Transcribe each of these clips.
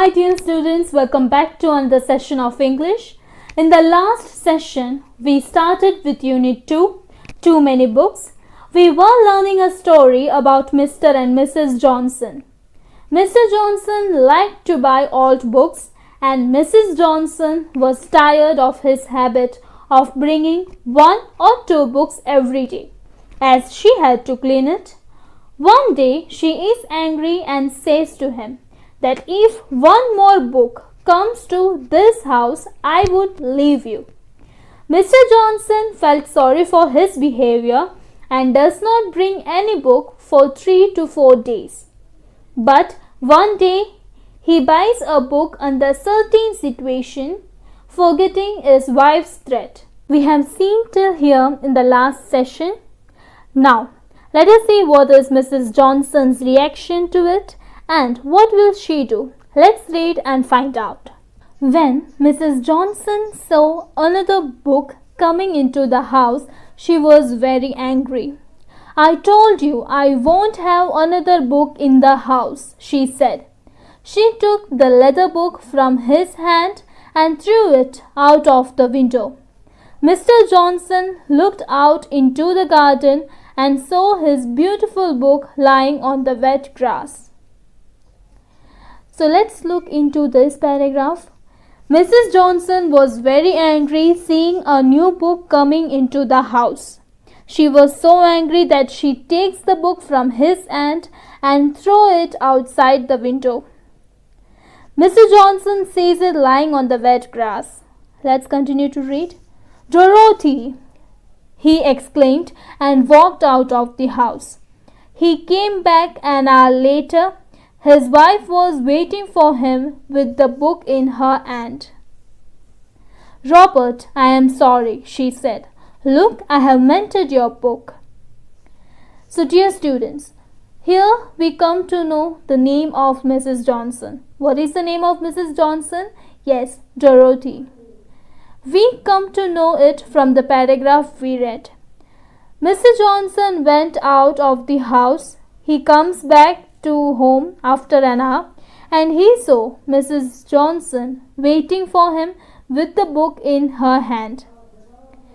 Hi dear students, welcome back to another session of English. In the last session, we started with Unit 2, Too Many Books. We were learning a story about Mr. and Mrs. Johnson. Mr. Johnson liked to buy old books and Mrs. Johnson was tired of his habit of bringing one or two books every day, as she had to clean it. One day she is angry and says to him that if one more book comes to this house, I would leave you. Mr. Johnson felt sorry for his behavior and does not bring any book for 3 to 4 days. But one day he buys a book under certain situation, forgetting his wife's threat. We have seen till here in the last session. Now, let us see what is Mrs. Johnson's reaction to it and what will she do. Let's read and find out. When Mrs. Johnson saw another book coming into the house, she was very angry. I told you I won't have another book in the house, she said. She took the leather book from his hand and threw it out of the window. Mr. Johnson looked out into the garden and saw his beautiful book lying on the wet grass. So let's look into this paragraph. Mrs. Johnson was very angry seeing a new book coming into the house. She was so angry that she takes the book from his hand and throws it outside the window. Mr. Johnson sees it lying on the wet grass. Let's continue to read. Dorothy, he exclaimed and walked out of the house. He came back an hour later. His wife was waiting for him with the book in her hand. Robert, I am sorry, she said. Look, I have mended your book. So dear students, here we come to know the name of Mrs. Johnson. What is the name of Mrs. Johnson? Yes, Dorothy. We come to know it from the paragraph we read. Mr. Johnson went out of the house. He comes back to home after an hour and he saw Mrs. Johnson waiting for him with the book in her hand.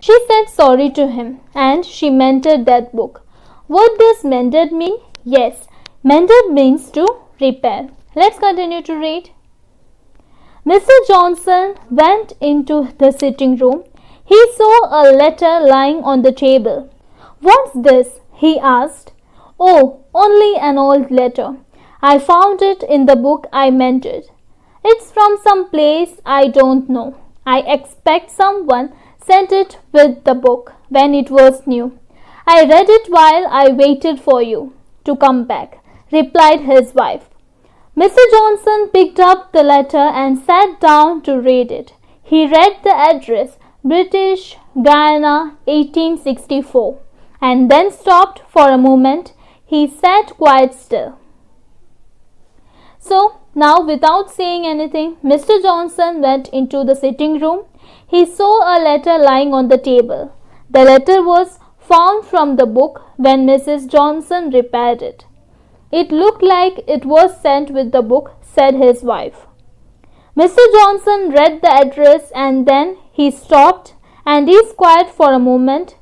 She said sorry to him and she mended that book. What does mended mean? Yes, mended means to repair. Let's continue to read. Mr. Johnson went into the sitting room. He saw a letter lying on the table. What's this? He asked. Oh, only an old letter. I found it in the book I mended. It's from some place I don't know. I expect someone sent it with the book when it was new. I read it while I waited for you to come back, replied his wife. Mr. Johnson picked up the letter and sat down to read it. He read the address, British Guiana, 1864, and then stopped for a moment. He sat quite still. So, now without saying anything, Mr. Johnson went into the sitting room. He saw a letter lying on the table. The letter was found from the book when Mrs. Johnson repaired it. It looked like it was sent with the book, said his wife. Mr. Johnson read the address and then he stopped and is quiet for a moment.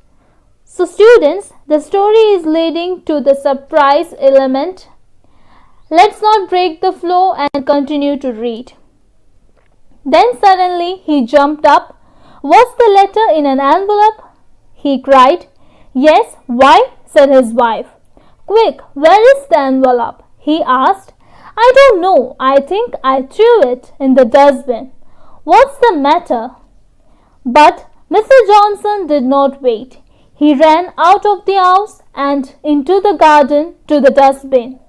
So students, the story is leading to the surprise element. Let's not break the flow and continue to read. Then suddenly he jumped up. Was the letter in an envelope? He cried. Yes, why? Said his wife. Quick, where is the envelope? He asked. I don't know. I think I threw it in the dustbin. What's the matter? But Mr. Johnson did not wait. He ran out of the house and into the garden to the dustbin.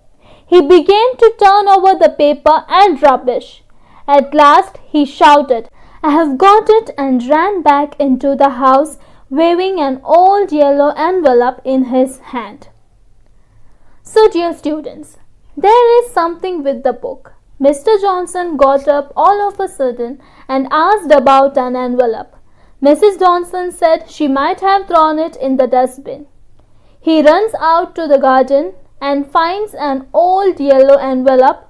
He began to turn over the paper and rubbish. At last he shouted, I have got it, and ran back into the house waving an old yellow envelope in his hand. So dear students, there is something with the book. Mr. Johnson got up all of a sudden and asked about an envelope. Mrs. Johnson said she might have thrown it in the dustbin. He runs out to the garden and finds an old yellow envelope.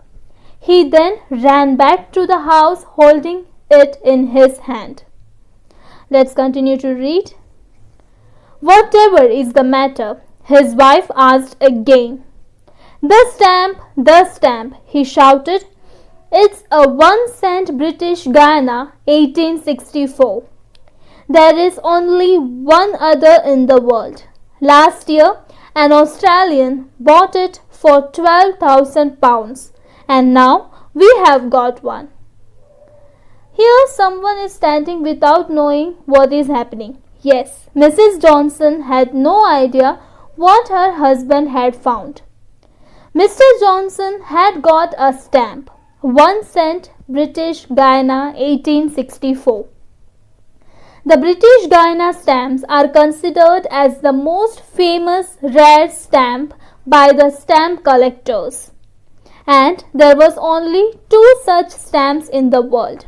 He then ran back to the house holding it in his hand. Let's continue to read. Whatever is the matter? His wife asked again. The stamp, he shouted. It's a 1 cent British Guiana, 1864. There is only one other in the world. Last year, an Australian bought it for £12,000 and now we have got one. Here someone is standing without knowing what is happening. Yes, Mrs. Johnson had no idea what her husband had found. Mr. Johnson had got a stamp, 1 cent British Guiana, 1864. The British Guiana stamps are considered as the most famous rare stamp by the stamp collectors. And there was only 2 such stamps in the world.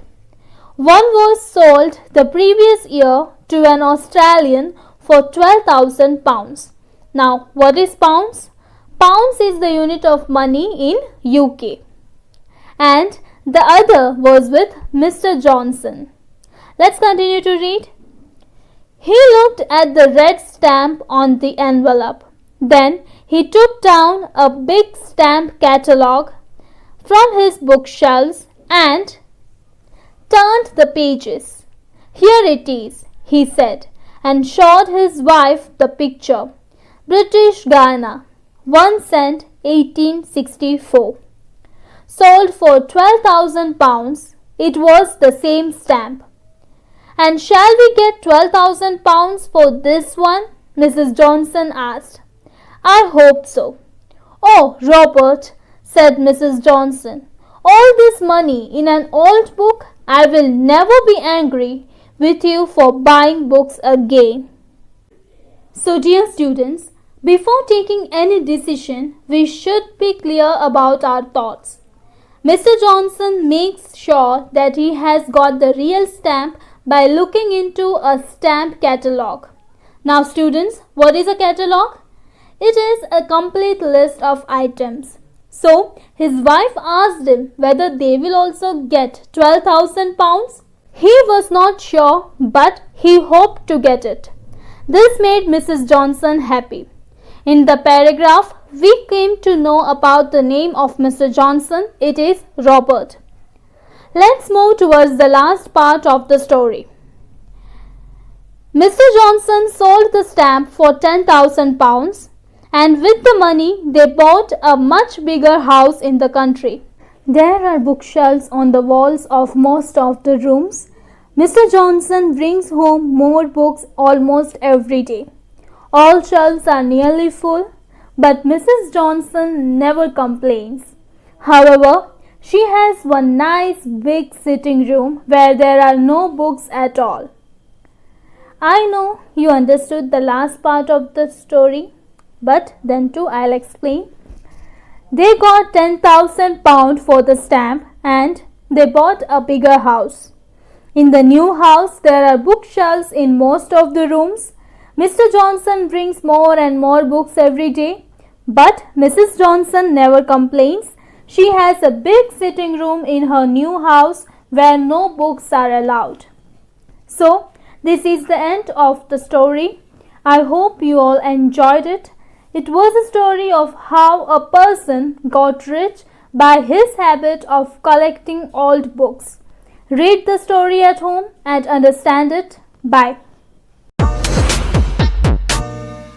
One was sold the previous year to an Australian for £12,000. Now, what is pounds? Pounds is the unit of money in UK. And the other was with Mr. Johnson. Let's continue to read. He looked at the red stamp on the envelope. Then he took down a big stamp catalogue from his bookshelves and turned the pages. Here it is, he said, and showed his wife the picture. British Guiana, 1 cent, 1864. Sold for £12,000. It was the same stamp. And shall we get £12,000 for this one? Mrs. Johnson asked. I hope so. Oh, Robert, said Mrs. Johnson, all this money in an old book? I will never be angry with you for buying books again. So, dear students, before taking any decision, we should be clear about our thoughts. Mr. Johnson makes sure that he has got the real stamp by looking into a stamp catalogue. Now, students, what is a catalogue? It is a complete list of items. So, his wife asked him whether they will also get £12,000. He was not sure, but he hoped to get it. This made Mrs. Johnson happy. In the paragraph, we came to know about the name of Mr. Johnson. It is Robert. Let's move towards the last part of the story. Mr. Johnson sold the stamp for £10,000 and with the money they bought a much bigger house in the country. There are bookshelves on the walls of most of the rooms. Mr. Johnson brings home more books almost every day. All shelves are nearly full, but Mrs. Johnson never complains. However, she has one nice big sitting room where there are no books at all. I know you understood the last part of the story, but then too I'll explain. They got £10,000 for the stamp and they bought a bigger house. In the new house, there are bookshelves in most of the rooms. Mr. Johnson brings more and more books every day, but Mrs. Johnson never complains. She has a big sitting room in her new house where no books are allowed. So, this is the end of the story. I hope you all enjoyed it. It was a story of how a person got rich by his habit of collecting old books. Read the story at home and understand it. Bye.